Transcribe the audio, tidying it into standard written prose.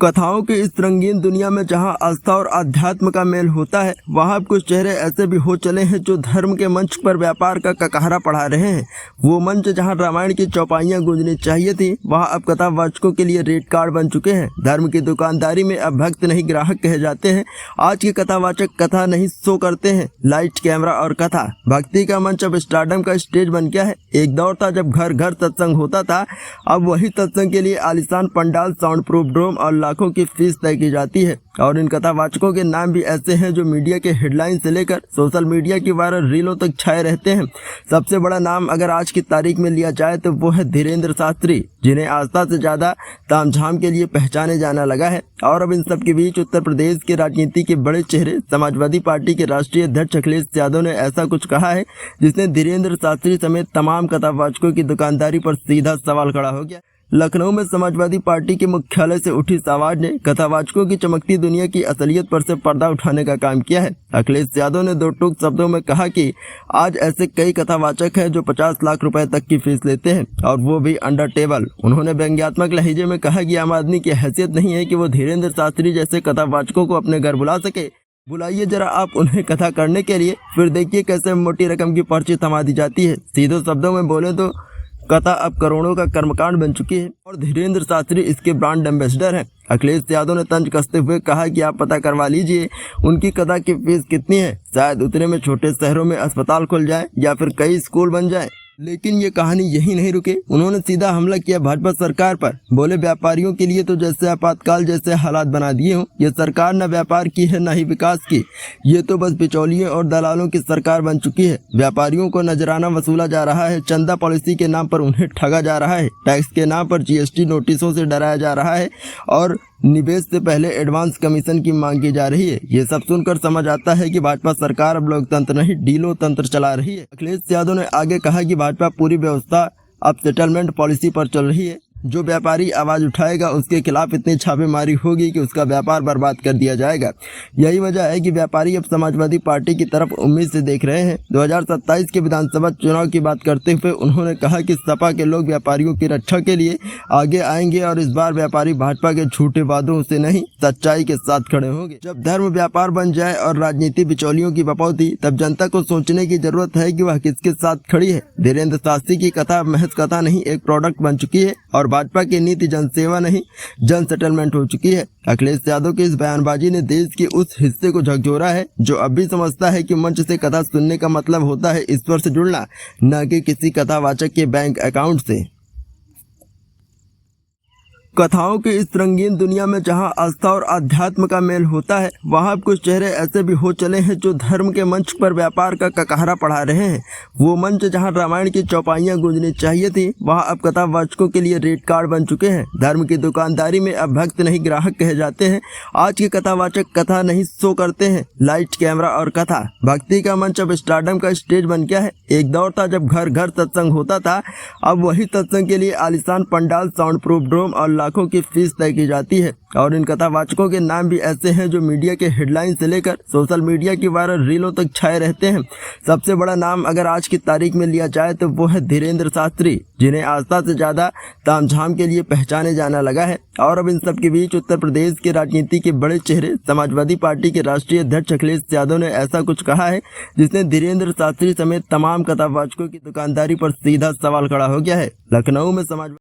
कथाओं की इस रंगीन दुनिया में जहां आस्था और अध्यात्म का मेल होता है, वहां अब कुछ चेहरे ऐसे भी हो चले हैं जो धर्म के मंच पर व्यापार का ककाहरा पढ़ा रहे हैं। वो मंच जहां रामायण की चौपाइयां गूंजनी चाहिए थी, वहां अब कथावाचकों के लिए रेट कार्ड बन चुके हैं। धर्म की दुकानदारी में अब भक्त नहीं ग्राहक कहे जाते हैं। आज के कथावाचक कथा नहीं शो करते हैं, लाइट कैमरा और कथा। भक्ति का मंच अब स्टारडम का स्टेज बन गया है। एक दौर था जब घर घर सत्संग होता था, अब वही सत्संग के लिए आलीशान पंडाल, साउंड प्रूफ ड्रोम और लाखों की फीस तय की जाती है। और इन कथावाचकों के नाम भी ऐसे हैं जो मीडिया के हेडलाइन से लेकर सोशल मीडिया की वायरल रीलों तक छाए रहते हैं। सबसे बड़ा नाम अगर आज की तारीख में लिया जाए तो वो है धीरेन्द्र शास्त्री, जिन्हें आस्था से ज्यादा तामझाम के लिए पहचाने जाना लगा है। और अब इन सब के बीच उत्तर प्रदेश के राजनीति के बड़े चेहरे समाजवादी पार्टी के राष्ट्रीय अध्यक्ष अखिलेश यादव ने ऐसा कुछ कहा है जिसने धीरेन्द्र शास्त्री समेत तमाम कथावाचकों की दुकानदारी पर सीधा सवाल खड़ा हो गया। लखनऊ में समाजवादी पार्टी के मुख्यालय से उठी इस आवाज ने कथावाचकों की चमकती दुनिया की असलियत पर से पर्दा उठाने का काम किया है। अखिलेश यादव ने दो टूक शब्दों में कहा कि आज ऐसे कई कथावाचक हैं जो 50 लाख रुपए तक की फीस लेते हैं, और वो भी अंडर टेबल। उन्होंने व्यंग्यात्मक लहजे में कहा कि आम आदमी की हैसियत नहीं है कि वो धीरेन्द्र शास्त्री जैसे कथावाचकों को अपने घर बुला सके। बुलाइए जरा आप उन्हें कथा करने के लिए, फिर देखिए कैसे मोटी रकम की पर्ची थमा दी जाती है। सीधे शब्दों में बोले तो कथा अब करोड़ों का कर्मकांड बन चुकी है और धीरेन्द्र शास्त्री इसके ब्रांड एम्बेसडर हैं। अखिलेश यादव ने तंज कसते हुए कहा कि आप पता करवा लीजिए उनकी कथा की फीस कितनी है। शायद उतने में छोटे शहरों में अस्पताल खुल जाए या फिर कई स्कूल बन जाए। लेकिन ये कहानी यही नहीं रुके। उन्होंने सीधा हमला किया भाजपा सरकार पर। बोले व्यापारियों के लिए तो जैसे आपातकाल जैसे हालात बना दिए हों। ये सरकार न व्यापार की है न ही विकास की, ये तो बस बिचौलियों और दलालों की सरकार बन चुकी है। व्यापारियों को नजराना वसूला जा रहा है, चंदा पॉलिसी के नाम पर उन्हें ठगा जा रहा है, टैक्स के नाम पर जीएसटी नोटिसों से डराया जा रहा है और निवेश से पहले एडवांस कमीशन की मांग की जा रही है। ये सब सुनकर समझ आता है कि भाजपा सरकार अब लोकतंत्र नहीं डीलो तंत्र चला रही है। अखिलेश यादव ने आगे कहा कि भाजपा पूरी व्यवस्था अब सेटलमेंट पॉलिसी पर चल रही है। जो व्यापारी आवाज उठाएगा उसके खिलाफ इतनी छापेमारी होगी कि उसका व्यापार बर्बाद कर दिया जाएगा। यही वजह है कि व्यापारी अब समाजवादी पार्टी की तरफ उम्मीद से देख रहे हैं। 2027 के विधानसभा चुनाव की बात करते हुए उन्होंने कहा कि सपा के लोग व्यापारियों की रक्षा के लिए आगे आएंगे और इस बार व्यापारी भाजपा के झूठे वादों से नहीं सच्चाई के साथ खड़े होंगे। जब धर्म व्यापार बन जाए और राजनीति बिचौलियों की बपौती, तब जनता को सोचने की जरूरत है कि वह किसके साथ खड़ी है। धीरेन्द्र शास्त्री की कथा महज कथा नहीं, एक प्रोडक्ट बन चुकी है और भाजपा की नीति जनसेवा नहीं जन सेटलमेंट हो चुकी है। अखिलेश यादव की इस बयानबाजी ने देश के उस हिस्से को झकझोरा है जो अब भी समझता है कि मंच से कथा सुनने का मतलब होता है ईश्वर से जुड़ना, न कि किसी कथावाचक के बैंक अकाउंट से। कथाओं की इस रंगीन दुनिया में जहां आस्था और अध्यात्म का मेल होता है, वहां अब कुछ चेहरे ऐसे भी हो चले हैं जो धर्म के मंच पर व्यापार का ककाहरा पढ़ा रहे हैं। वो मंच जहां रामायण की चौपाइयां गूंजनी चाहिए थी, वहां अब कथावाचकों के लिए रेट कार्ड बन चुके हैं। धर्म की दुकानदारी में अब भक्त नहीं ग्राहक कहे जाते हैं। आज के कथावाचक कथा नहीं शो करते हैं, लाइट कैमरा और कथा। भक्ति का मंच अब स्टारडम का स्टेज बन गया है। एक दौर था जब घर घर सत्संग होता था, अब वही सत्संग के लिए आलीशान पंडाल, साउंड प्रूफ ड्रोम और लाखों की फीस तय की जाती है। और इन कथावाचकों के नाम भी ऐसे हैं जो मीडिया के हेडलाइन से लेकर सोशल मीडिया की वायरल रीलों तक छाए रहते हैं। सबसे बड़ा नाम अगर आज की तारीख में लिया जाए तो वो है धीरेन्द्र शास्त्री, जिन्हें आस्था से ज्यादा तामझाम के लिए पहचाने जाना लगा है। और अब इन सब के बीच उत्तर प्रदेश के राजनीति के बड़े चेहरे समाजवादी पार्टी के राष्ट्रीय अध्यक्ष अखिलेश यादव ने ऐसा कुछ कहा है जिसने धीरेन्द्र शास्त्री समेत तमाम कथावाचकों की दुकानदारी पर सीधा सवाल खड़ा हो गया है। लखनऊ में समाज